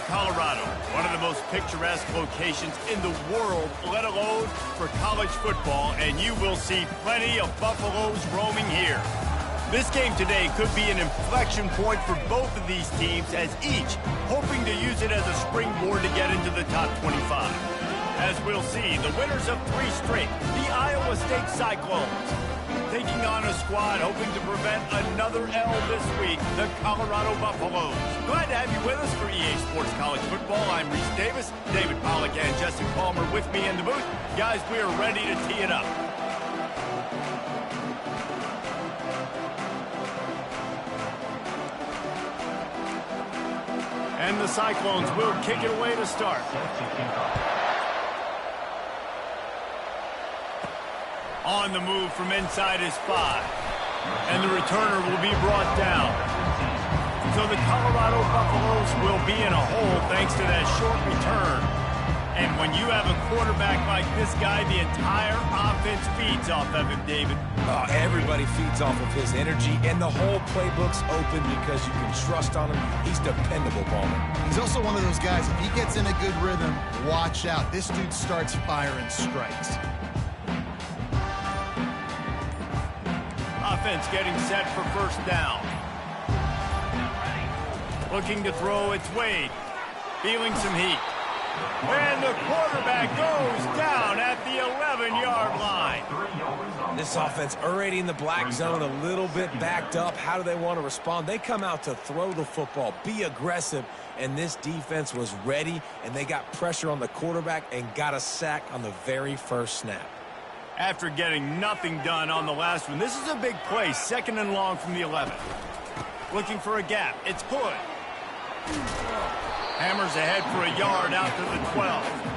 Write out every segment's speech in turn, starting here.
Colorado, one of the most picturesque locations in the world, let alone for college football, and you will see plenty of Buffaloes roaming here. This game today could be an inflection point for both of these teams, as each hoping to use it as a springboard to get into the top 25. As we'll see, the winners of 3 straight, the Iowa State Cyclones, taking on a squad hoping to prevent another L this week, the Colorado Buffaloes. Glad to have you with us for EA Sports College Football. I'm Reese Davis, David Pollack and Justin Palmer with me in the booth. Guys, we are ready to tee it up. And the Cyclones will kick it away to start. On the move from inside his 5. And the returner will be brought down. So the Colorado Buffaloes will be in a hole thanks to that short return. And when you have a quarterback like this guy, the entire offense feeds off of him, David. Everybody feeds off of his energy, and the whole playbook's open because you can trust on him. He's dependable, Palmer. He's also one of those guys, if he gets in a good rhythm, watch out. This dude starts firing strikes. Offense getting set for first down. Looking to throw, it's Wade. Feeling some heat. And the quarterback goes down at the 11-yard line. This offense already in the black zone, a little bit backed up. How do they want to respond? They come out to throw the football, be aggressive, and this defense was ready, and they got pressure on the quarterback and got a sack on the very first snap. After getting nothing done on the last one, this is a big play, 2nd and long from the 11. Looking for a gap, it's Hood. Hammers ahead for a yard out to the 12.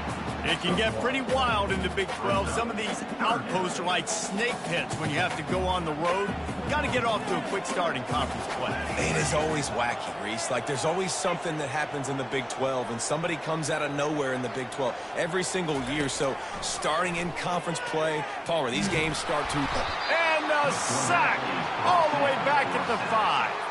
It can get pretty wild in the Big 12. Some of these outposts are like snake pits when you have to go on the road. Got to get off to a quick start in conference play. It is always wacky, Reese. Like, there's always something that happens in the Big 12, and somebody comes out of nowhere in the Big 12 every single year. So, starting in conference play, Palmer, these games start to... And a sack all the way back at the 5.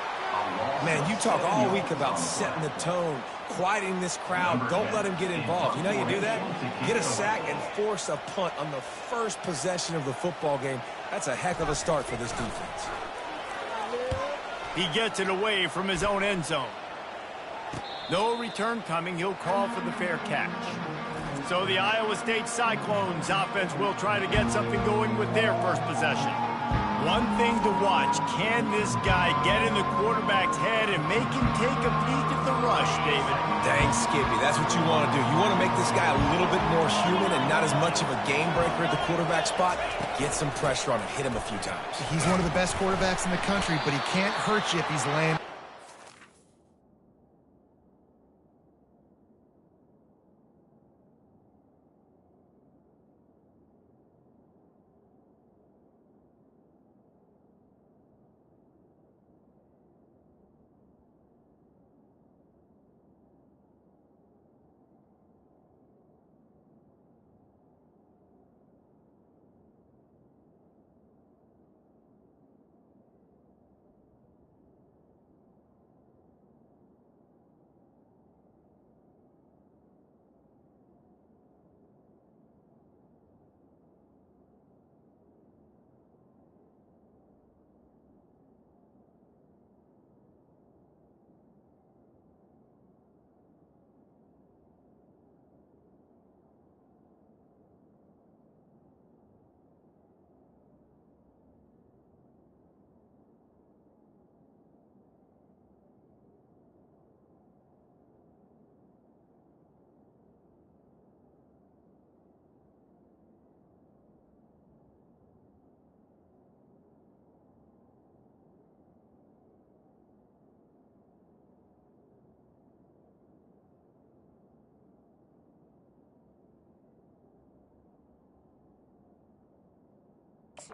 Man, you talk all week about setting the tone, quieting this crowd. Don't let him get involved. You know how you do that? Get a sack and force a punt on the first possession of the football game. That's a heck of a start for this defense. He gets it away from his own end zone. No return coming. He'll call for the fair catch. So the Iowa State Cyclones offense will try to get something going with their first possession. One thing to watch, can this guy get in the quarterback's head and make him take a peek at the rush, David? Dang, Skippy, that's what you want to do. You want to make this guy a little bit more human and not as much of a game breaker at the quarterback spot. Get some pressure on him, hit him a few times. He's one of the best quarterbacks in the country, but he can't hurt you if he's laying.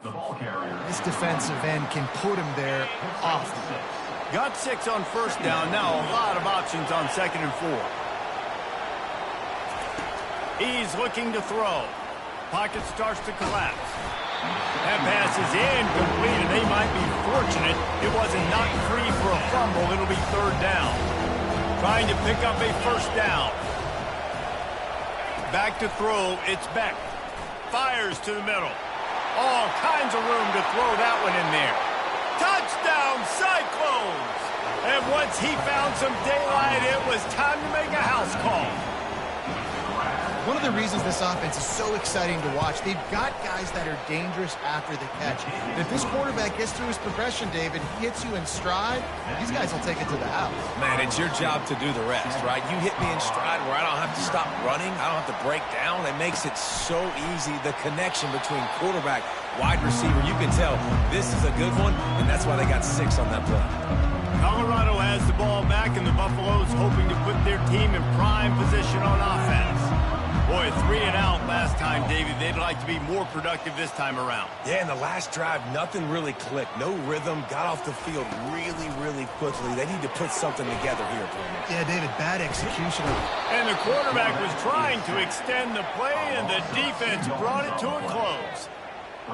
The ball carrier. This defensive end can put him there often. Got 6 on first down. Now a lot of options on 2nd and 4. He's looking to throw. Pocket starts to collapse. That pass is incomplete, and they might be fortunate it wasn't knocked free for a fumble. It'll be 3rd down. Trying to pick up a first down. Back to throw, it's Beck. Fires to the middle. All kinds of room to throw that one in there. Touchdown, Cyclones! And once he found some daylight, it was time to make a house call. One of the reasons this offense is so exciting to watch, they've got guys that are dangerous after the catch. And if this quarterback gets through his progression, David, hits you in stride, these guys will take it to the house. Man, it's your job to do the rest, right? You hit me in stride where I don't have to stop running. I don't have to break down. It makes it so easy. The connection between quarterback, wide receiver, you can tell this is a good one, and that's why they got 6 on that play. Colorado has the ball back, and the Buffaloes hoping to put their team in prime position on offense. Boy, 3 and out last time, David. They'd like to be more productive this time around. Yeah, in the last drive, nothing really clicked. No rhythm, got off the field really, really quickly. They need to put something together here, Palmer. Yeah, David, bad execution. And the quarterback was trying to extend the play, and the defense brought it to a close.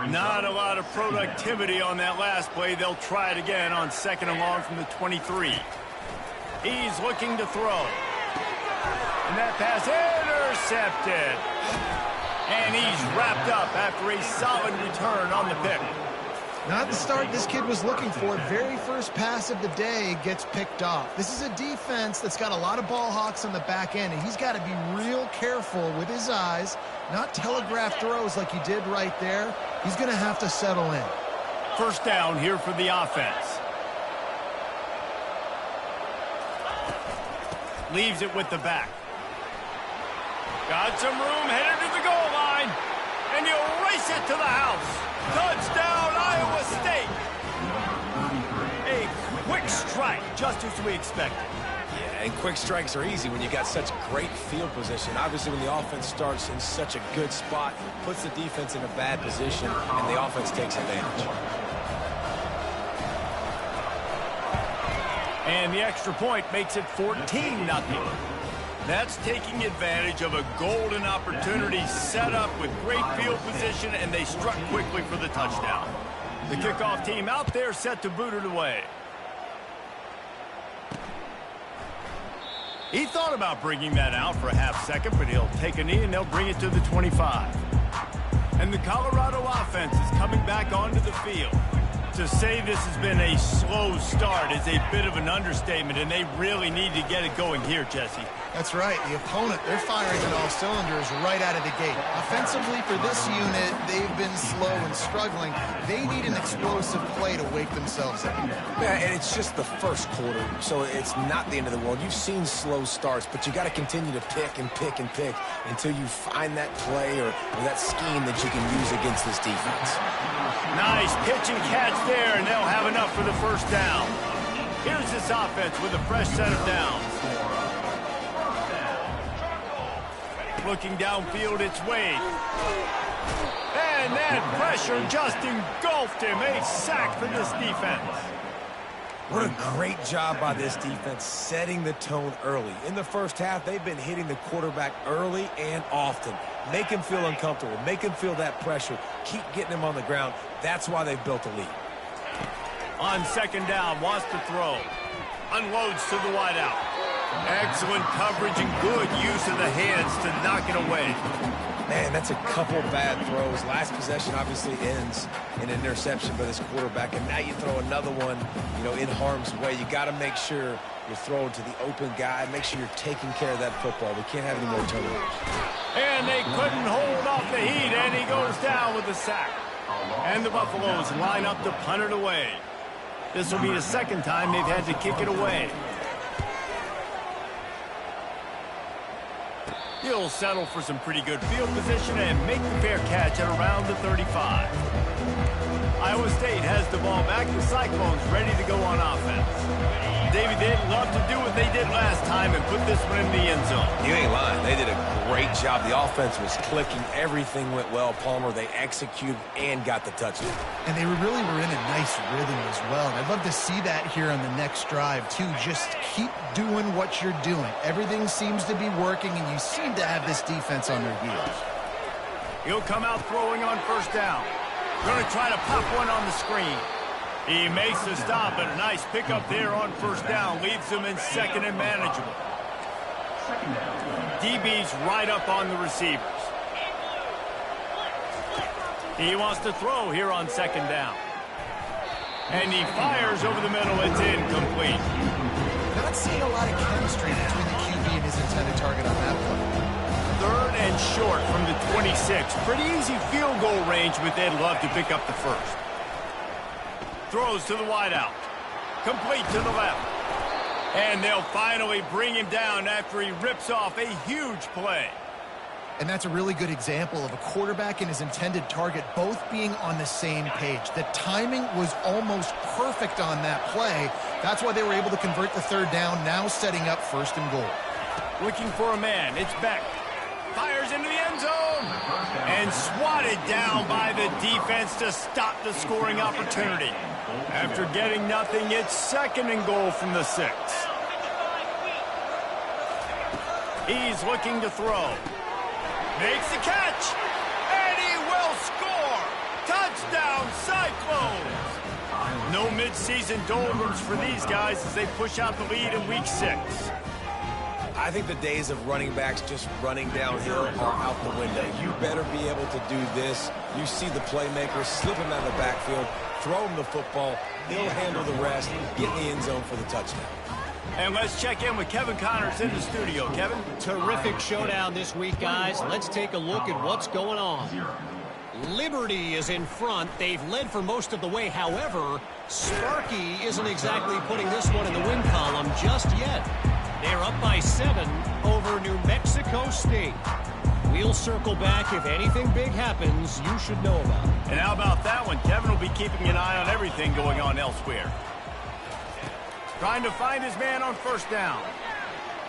Not a lot of productivity on that last play. They'll try it again on 2nd and long from the 23. He's looking to throw. And that pass intercepted. And he's wrapped up after a solid return on the pick. Not the start this kid was looking for. Very first pass of the day gets picked off. This is a defense that's got a lot of ball hawks on the back end, and he's got to be real careful with his eyes, not telegraph throws like he did right there. He's going to have to settle in. First down here for the offense. Leaves it with the back. Got some room, headed to the goal line, and he'll race it to the house. Touchdown, Iowa State. A quick strike, just as we expected. Yeah, and quick strikes are easy when you got such great field position. Obviously, when the offense starts in such a good spot, puts the defense in a bad position, and the offense takes advantage. And the extra point makes it 14-0. That's taking advantage of a golden opportunity set up with great field position, and they struck quickly for the touchdown. The kickoff team out there set to boot it away. He thought about bringing that out for a half second, but he'll take a knee and they'll bring it to the 25. And the Colorado offense is coming back onto the field. To say this has been a slow start is a bit of an understatement, and they really need to get it going here, Jesse. That's right. The opponent, they're firing on all cylinders right out of the gate. Offensively for this unit, they've been slow and struggling. They need an explosive play to wake themselves up. Yeah, and it's just the first quarter, so it's not the end of the world. You've seen slow starts, but you got to continue to pick and pick and pick until you find that play or that scheme that you can use against this defense. Nice pitch and catch there, and they'll have enough for the first down. Here's this offense with a fresh set of downs. Looking downfield, it's Wade. And that pressure just engulfed him. A sack for this defense. What a great job by this defense setting the tone early. In the first half, they've been hitting the quarterback early and often. Make him feel uncomfortable. Make him feel that pressure. Keep getting him on the ground. That's why they've built a lead. On 2nd down, wants to throw. Unloads to the wideout. Excellent coverage and good use of the hands to knock it away. Man, that's a couple bad throws. Last possession obviously ends in an interception by this quarterback, and now you throw another one, in harm's way. You got to make sure you're throwing to the open guy. Make sure you're taking care of that football. We can't have any more turnovers. And they couldn't hold off the heat, and he goes down with a sack. And the Buffaloes line up to punt it away. This will be the second time they've had to kick it away. He'll settle for some pretty good field position and make the fair catch at around the 35. Iowa State has the ball back. The Cyclones ready to go on offense. David, they'd love to do what they did last time and put this one in the end zone. You ain't lying. They did a great job. The offense was clicking. Everything went well. Palmer, they executed and got the touchdown. And they really were in a nice rhythm as well. And I'd love to see that here on the next drive, too. Just keep doing what you're doing. Everything seems to be working, and you seem to have this defense on their heels. He'll come out throwing on first down. Going to try to pop one on the screen. He makes the stop, and a nice pickup there on first down. Leaves them in second and manageable. DB's right up on the receivers. He wants to throw here on second down. And he fires over the middle. It's incomplete. Not seeing a lot of chemistry between the QB and his intended target on that play. Third and short from the 26. Pretty easy field goal range, but they'd love to pick up the first. Throws to the wideout. Complete to the left. And they'll finally bring him down after he rips off a huge play. And that's a really good example of a quarterback and his intended target both being on the same page. The timing was almost perfect on that play. That's why they were able to convert the third down, now setting up first and goal. Looking for a man. It's Beck. Fires into the end zone. And swatted down by the defense to stop the scoring opportunity. After getting nothing, it's second and goal from the 6. He's looking to throw. Makes the catch, and he will score! Touchdown, Cyclones! No mid-season doldrums for these guys as they push out the lead in Week 6. I think the days of running backs just running downhill are out the window. You better be able to do this. You see the playmaker, slip him out of the backfield, throw him the football, he'll handle the rest, get in the end zone for the touchdown. And let's check in with Kevin Connors in the studio. Kevin? Terrific showdown this week, guys. Let's take a look at what's going on. Liberty is in front. They've led for most of the way. However, Sparky isn't exactly putting this one in the win column just yet. They're up by 7 over New Mexico State. We'll circle back. If anything big happens, you should know about it. And how about that one? Kevin will be keeping an eye on everything going on elsewhere. Trying to find his man on first down.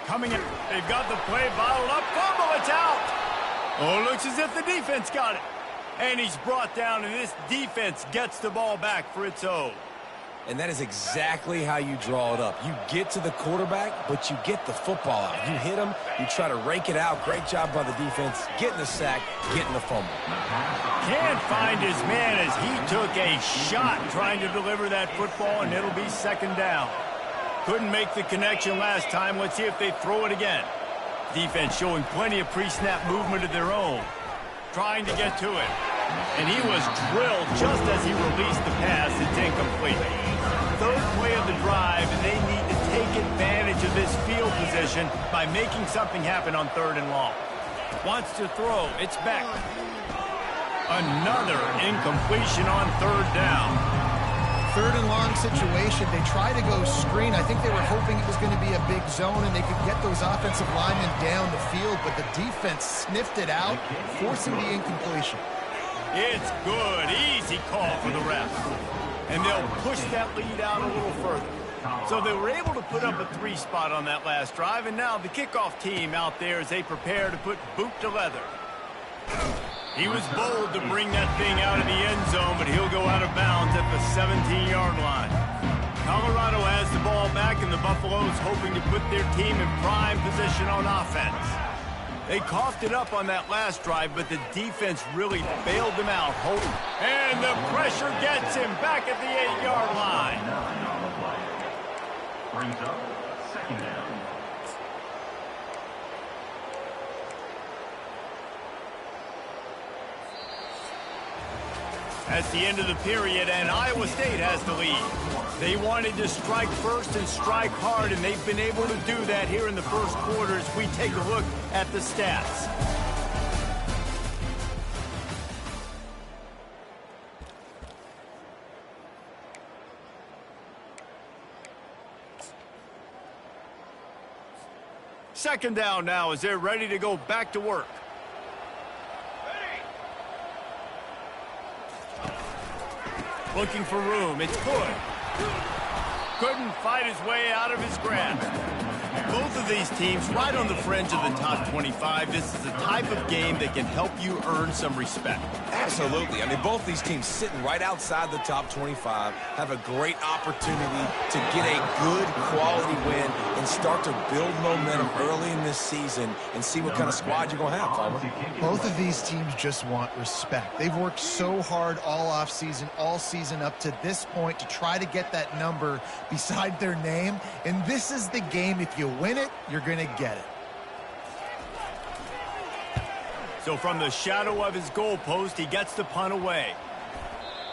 Coming in. They've got the play bottled up. Fumble, it's out. Oh, looks as if the defense got it. And he's brought down, and this defense gets the ball back for its own. And that is exactly how you draw it up. You get to the quarterback, but you get the football out. You hit him, you try to rake it out. Great job by the defense. Getting the sack, getting the fumble. Can't find his man as he took a shot trying to deliver that football, and it'll be second down. Couldn't make the connection last time. Let's see if they throw it again. Defense showing plenty of pre-snap movement of their own. Trying to get to it. And he was drilled just as he released the pass. It's incomplete. Third play of the drive, and they need to take advantage of this field position by making something happen on third and long. Wants to throw. It's back. Another incompletion on third down. Third and long situation. They try to go screen. I think they were hoping it was going to be a big zone and they could get those offensive linemen down the field, but the defense sniffed it out, forcing the incompletion. It's good. Easy call for the ref. And they'll push that lead out a little further. So they were able to put up a 3 spot on that last drive, and now the kickoff team out there as they prepare to put boot to leather. He was bold to bring that thing out of the end zone, but he'll go out of bounds at the 17-yard line. Colorado has the ball back, and the Buffaloes hoping to put their team in prime position on offense. They coughed it up on that last drive, but the defense really bailed them out. And the pressure gets him back at the 8-yard line. Brings up second down. That's the end of the period, and Iowa State has the lead. They wanted to strike first and strike hard, and they've been able to do that here in the first quarter as we take a look at the stats. Second down now as they're ready to go back to work. Looking for room. It's good. Couldn't fight his way out of his grasp. Both of these teams right on the fringe of the top 25. This is the type of game that can help you earn some respect. Absolutely. I mean, both these teams sitting right outside the top 25 have a great opportunity to get a good quality win and start to build momentum early in this season and see what kind of squad you're going to have, Palmer. Both of these teams just want respect. They've worked so hard all offseason, all season up to this point to try to get that number beside their name. And this is the game. If you win it, you're going to get it. So from the shadow of his goalpost, he gets the punt away.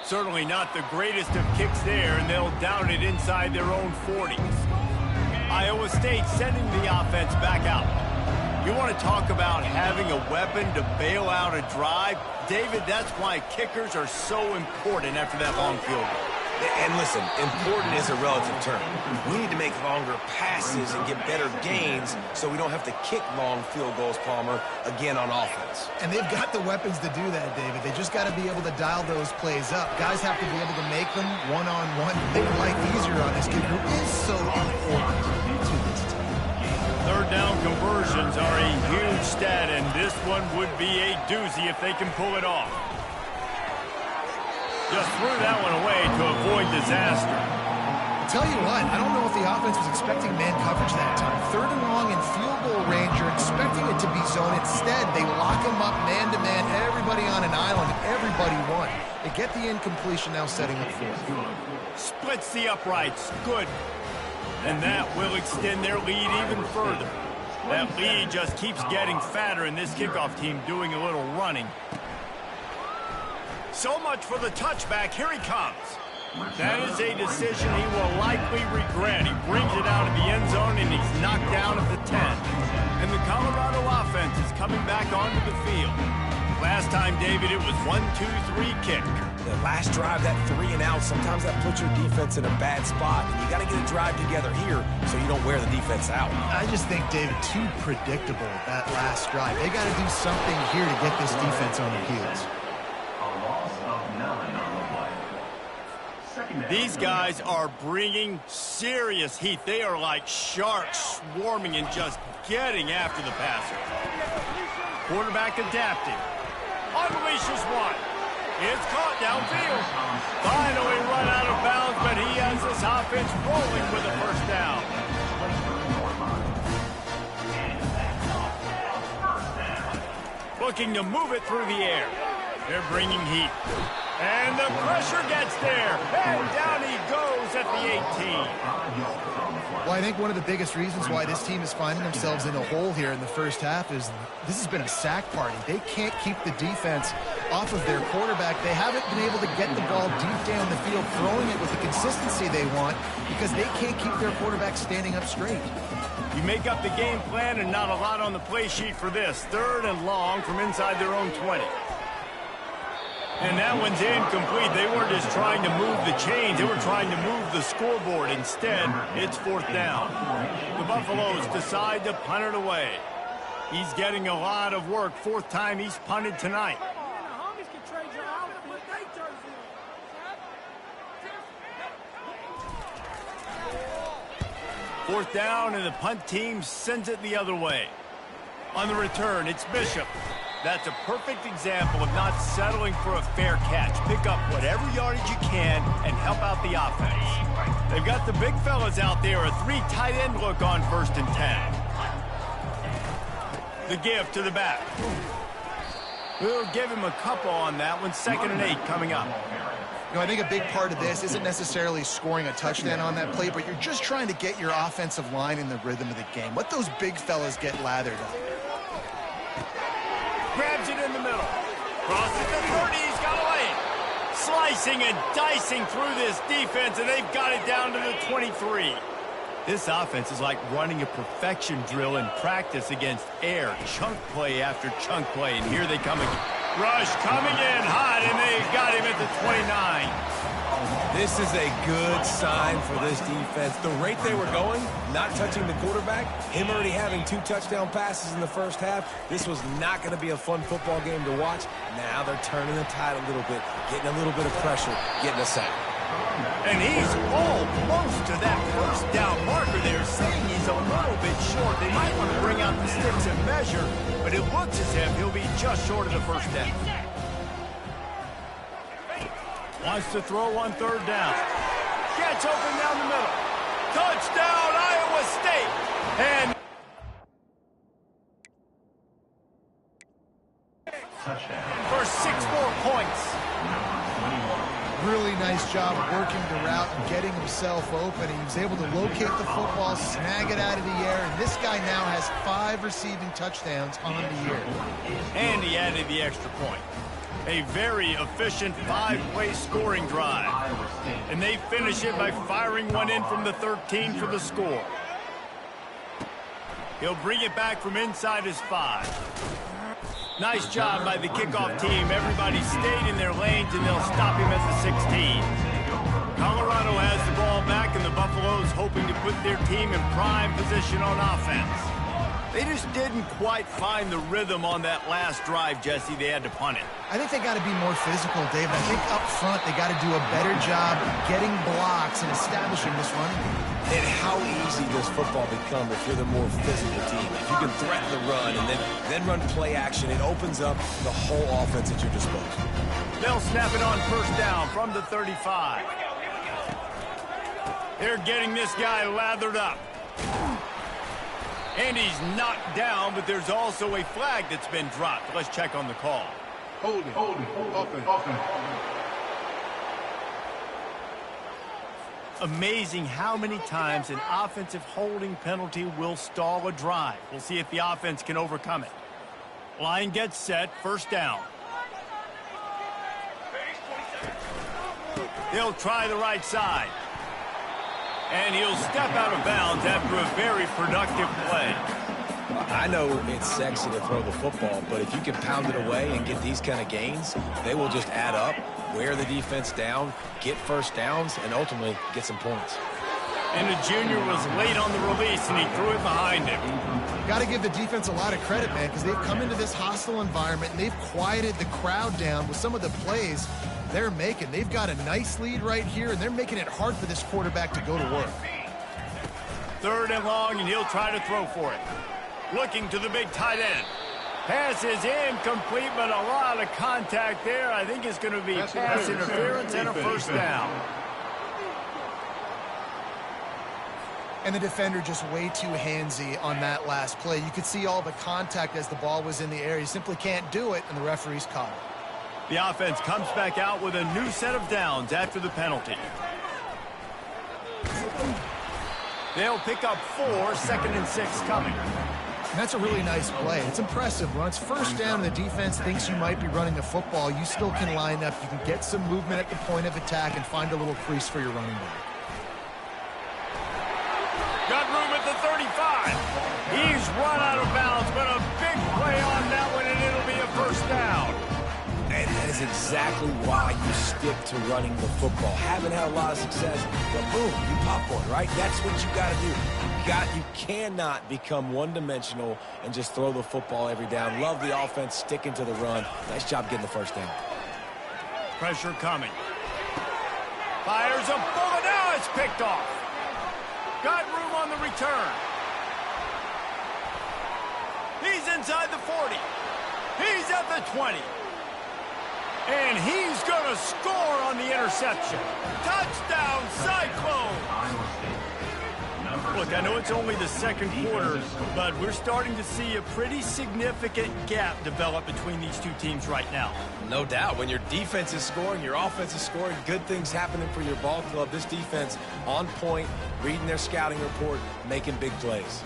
Certainly not the greatest of kicks there, and they'll down it inside their own 40s. Iowa State sending the offense back out. You want to talk about having a weapon to bail out a drive? David, that's why kickers are so important after that long field goal. And listen, important is a relative term. We need to make longer passes and get better gains so we don't have to kick long field goals, Palmer, again on offense. And they've got the weapons to do that, David. They just got to be able to dial those plays up. Guys have to be able to make them one-on-one, make life easier on this kid who is so important to this team. Third down conversions are a huge stat, and this one would be a doozy if they can pull it off. Just threw that one away to avoid disaster. I'll tell you what, I don't know if the offense was expecting man coverage that time. Third and long in field goal range, you're expecting it to be zone. Instead, they lock him up man-to-man, everybody on an island, everybody won. They get the incompletion, now setting up fourth. Splits the uprights. Good. And that will extend their lead even further. That lead just keeps getting fatter, and this kickoff team doing a little running. So much for the touchback. Here he comes. That is a decision he will likely regret. He brings it out of the end zone, and he's knocked down at the 10. And the Colorado offense is coming back onto the field. Last time, David, it was 1-2-3 kick. The last drive, that 3 and out, sometimes that puts your defense in a bad spot. And you got to get a drive together here so you don't wear the defense out. I just think, David, too predictable, that last drive. They got to do something here to get this defense on their heels. These guys are bringing serious heat. They are like sharks swarming and just getting after the passer. Quarterback adapting. Unleashes one. It's caught downfield. Finally run out of bounds, but he has this offense rolling with a first down. Looking to move it through the air. They're bringing heat. And the pressure gets there. And down he goes at the 18. Well, I think one of the biggest reasons why this team is finding themselves in a hole here in the first half is this has been a sack party. They can't keep the defense off of their quarterback. They haven't been able to get the ball deep down the field, throwing it with the consistency they want because they can't keep their quarterback standing up straight. You make up the game plan and not a lot on the play sheet for this. Third and long from inside their own 20. And that one's incomplete. They weren't just trying to move the chains. They were trying to move the scoreboard. Instead, it's fourth down. The Buffaloes decide to punt it away. He's getting a lot of work. Fourth time he's punted tonight. Fourth down, and the punt team sends it the other way. On the return, it's Bishop. That's a perfect example of not settling for a fair catch. Pick up whatever yardage you can and help out the offense. They've got the big fellas out there, a 3 tight end look on 1st and 10. The give to the back. We'll give him a couple on that one. 2nd and 8 coming up. You know, I think a big part of this isn't necessarily scoring a touchdown on that play, but you're just trying to get your offensive line in the rhythm of the game. Let those big fellas get lathered up. Grabs it in the middle. Crosses the 30. He's got a lane. Slicing and dicing through this defense, and they've got it down to the 23. This offense is like running a perfection drill in practice against air. Chunk play after chunk play, and here they come again. Rush coming in hot, and they've got him at the 29. This is a good sign for this defense. The rate they were going, not touching the quarterback, him already having 2 touchdown passes in the first half, this was not going to be a fun football game to watch. Now they're turning the tide a little bit, getting a little bit of pressure, getting a sack. And he's almost to that first down marker there, saying he's a little bit short. They might want to bring out the sticks and measure, but it looks as if he'll be just short of the first down. Wants to throw on third down. Gets open down the middle. Touchdown, Iowa State! And for 6 more points. Really nice job working the route and getting himself open. He was able to locate the football, snag it out of the air, and this guy now has 5 receiving touchdowns on the year. And he added the extra point. A very efficient 5-play scoring drive. And they finish it by firing one in from the 13 for the score. He'll bring it back from inside his 5. Nice job by the kickoff team. Everybody stayed in their lanes, and they'll stop him at the 16. Colorado has the ball back, and the Buffaloes hoping to put their team in prime position on offense. They just didn't quite find the rhythm on that last drive, Jesse. They had to punt it. I think they got to be more physical, David. I think up front they got to do a better job getting blocks and establishing this running game. And how easy does football become if you're the more physical team? If you can threaten the run and then run play action, it opens up the whole offense at your disposal. They'll snap it on first down from the 35. They're getting this guy lathered up. And he's knocked down, but there's also a flag that's been dropped. Let's check on the call. Holding. Amazing how many times an offensive holding penalty will stall a drive. We'll see if the offense can overcome it. Line gets set, first down. They'll try the right side. And he'll step out of bounds after a very productive play. I know it's sexy to throw the football, but if you can pound it away and get these kind of gains, they will just add up, wear the defense down, get first downs, and ultimately get some points. And the junior was late on the release, and he threw it behind him. Got to give the defense a lot of credit, man, because they've come into this hostile environment, and they've quieted the crowd down with some of the plays they're making. They've got a nice lead right here, and they're making it hard for this quarterback to go to work. 3rd and long, and he'll try to throw for it. Looking to the big tight end. Pass is incomplete, but a lot of contact there. I think it's going to be pass interference and a first down. And the defender just way too handsy on that last play. You could see all the contact as the ball was in the air. He simply can't do it, and the referee's caught it. The offense comes back out with a new set of downs after the penalty. They'll pick up 4, 2nd and 6 coming. And that's a really nice play. It's impressive. When it's first down and the defense thinks you might be running the football, you still can line up. You can get some movement at the point of attack and find a little crease for your running back. Got room at the 35. He's run out of bounds, but a big play on that one, and it'll be a first down. And that is exactly why you stick to running the football. Haven't had a lot of success, but boom, you pop one, right? That's what you got to do. You cannot become one-dimensional and just throw the football every down. Love the offense sticking to the run. Nice job getting the first down. Pressure coming. Fires a bullet. Now it's picked off. Got room on the return. He's inside the 40. He's at the 20. And he's going to score on the interception. Touchdown, Cyclone! Look, I know it's only the 2nd quarter, but we're starting to see a pretty significant gap develop between these two teams right now. No doubt. When your defense is scoring, your offense is scoring, good things happening for your ball club. This defense on point, reading their scouting report, making big plays.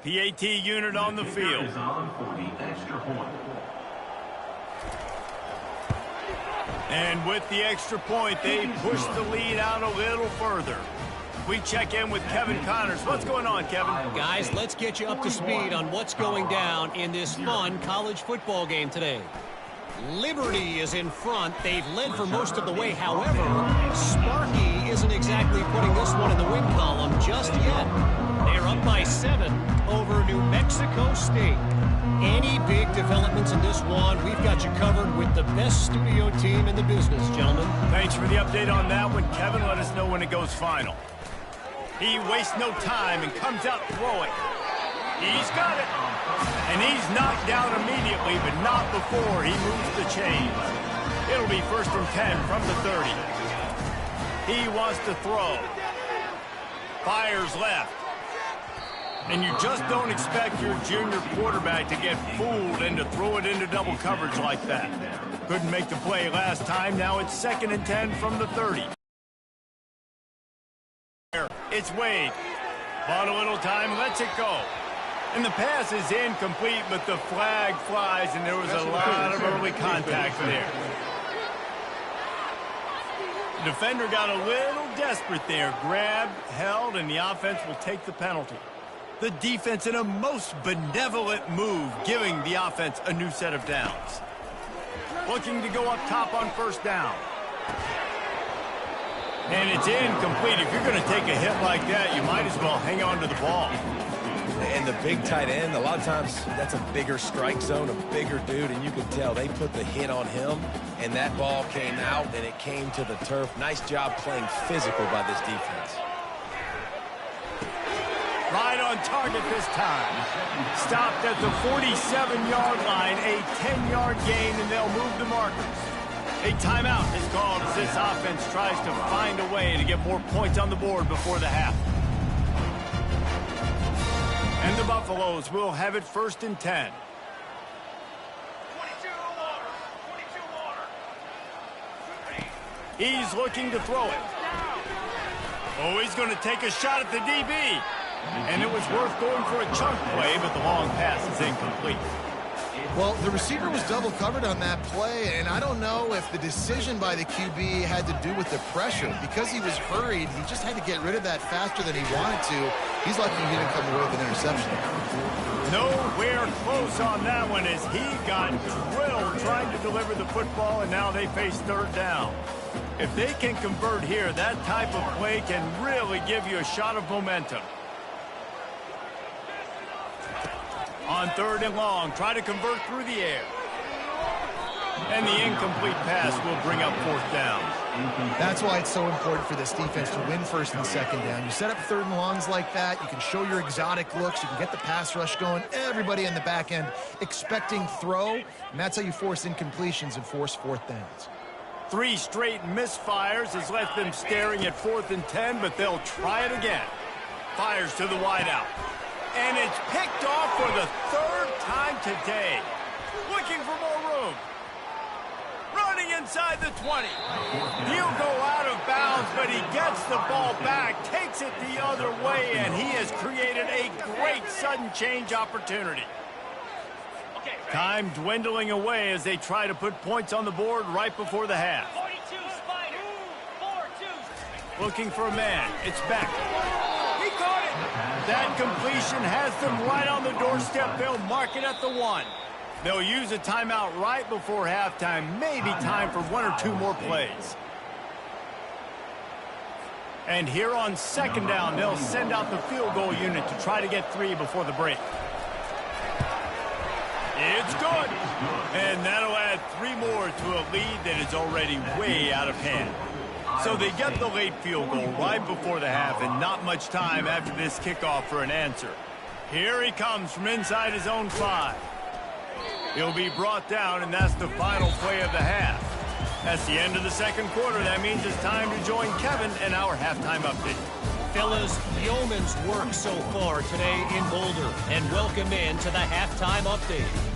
PAT unit on the field. And with the extra point, they push the lead out a little further. We check in with Kevin Connors. What's going on, Kevin? Guys, let's get you up to speed on what's going down in this fun college football game today. Liberty is in front. They've led for most of the way. However, Sparky isn't exactly putting this one in the win column just yet. They're up by 7 over New Mexico State. Any big developments in this one, we've got you covered with the best studio team in the business, gentlemen. Thanks for the update on that one, Kevin. Let us know when it goes final. He wastes no time and comes out throwing. He's got it. And he's knocked down immediately, but not before he moves the chains. It'll be 1st and 10 from the 30. He wants to throw. Fires left. And you just don't expect your junior quarterback to get fooled and to throw it into double coverage like that. Couldn't make the play last time. Now it's 2nd and 10 from the 30. It's Wade. Bought a little time, lets it go. And the pass is incomplete, but the flag flies, and there was a lot of early contact there. The defender got a little desperate there. Grabbed, held, and the offense will take the penalty. The defense in a most benevolent move, giving the offense a new set of downs. Looking to go up top on 1st down. And it's incomplete. If you're going to take a hit like that, you might as well hang on to the ball. And the big tight end, a lot of times that's a bigger strike zone, a bigger dude, and you can tell they put the hit on him, and that ball came out, and it came to the turf. Nice job playing physical by this defense. Right on target this time. Stopped at the 47-yard line, a 10-yard gain, and they'll move the markers. A timeout is called as this offense tries to find a way to get more points on the board before the half. And the Buffaloes will have it 1st and 10. 22 He's looking to throw it. Oh, he's going to take a shot at the DB. And it was worth going for a chunk play, but the long pass is incomplete. Well, the receiver was double covered on that play, and I don't know if the decision by the QB had to do with the pressure. Because he was hurried, he just had to get rid of that faster than he wanted to. He's lucky he didn't come away with an interception. Nowhere close on that one as he got drilled trying to deliver the football, and now they face 3rd down. If they can convert here, that type of play can really give you a shot of momentum. On 3rd and long, try to convert through the air. And the incomplete pass will bring up 4th down. That's why it's so important for this defense to win 1st and 2nd down. You set up 3rd and longs like that, you can show your exotic looks, you can get the pass rush going, everybody in the back end expecting throw, and that's how you force incompletions and force 4th downs. 3 straight misfires has left them staring at 4th and 10, but they'll try it again. Fires to the wideout. And it's picked off for the 3rd time today. Looking for more room. Running inside the 20. He'll go out of bounds, but he gets the ball back, takes it the other way, and he has created a great sudden change opportunity. Time dwindling away as they try to put points on the board right before the half. 42 Spider. 4-2. Looking for a man. It's Beck. He caught it. That completion has them right on the doorstep. They'll mark it at the 1. They'll use a timeout right before halftime. Maybe time for 1 or 2 more plays. And here on 2nd down, they'll send out the field goal unit to try to get 3 before the break. It's good. And that'll add 3 more to a lead that is already way out of hand. So they get the late field goal right before the half, and not much time after this kickoff for an answer. Here he comes from inside his own 5. He'll be brought down, and that's the final play of the half. That's the end of the 2nd quarter. That means it's time to join Kevin in our halftime update. Fellas, yeoman's work so far today in Boulder, and welcome in to the halftime update.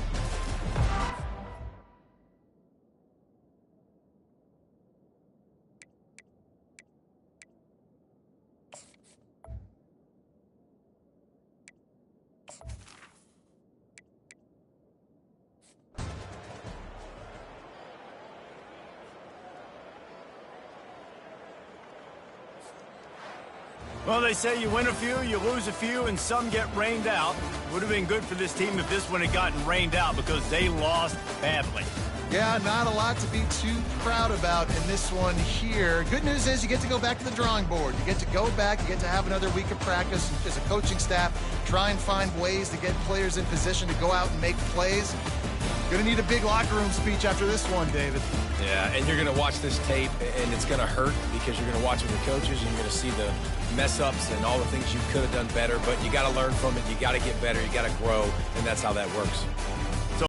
Well, they say you win a few, you lose a few, and some get rained out. Would have been good for this team if this one had gotten rained out because they lost badly. Yeah, not a lot to be too proud about in this one here. Good news is you get to go back to the drawing board. You get to go back. You get to have another week of practice as a coaching staff. Try and find ways to get players in position to go out and make plays. Going to need a big locker room speech after this one, David. Yeah, and you're going to watch this tape, and it's going to hurt because you're going to watch with the coaches, and you're going to see the mess-ups and all the things you could have done better, but you got to learn from it. You got to get better. You got to grow, and that's how that works.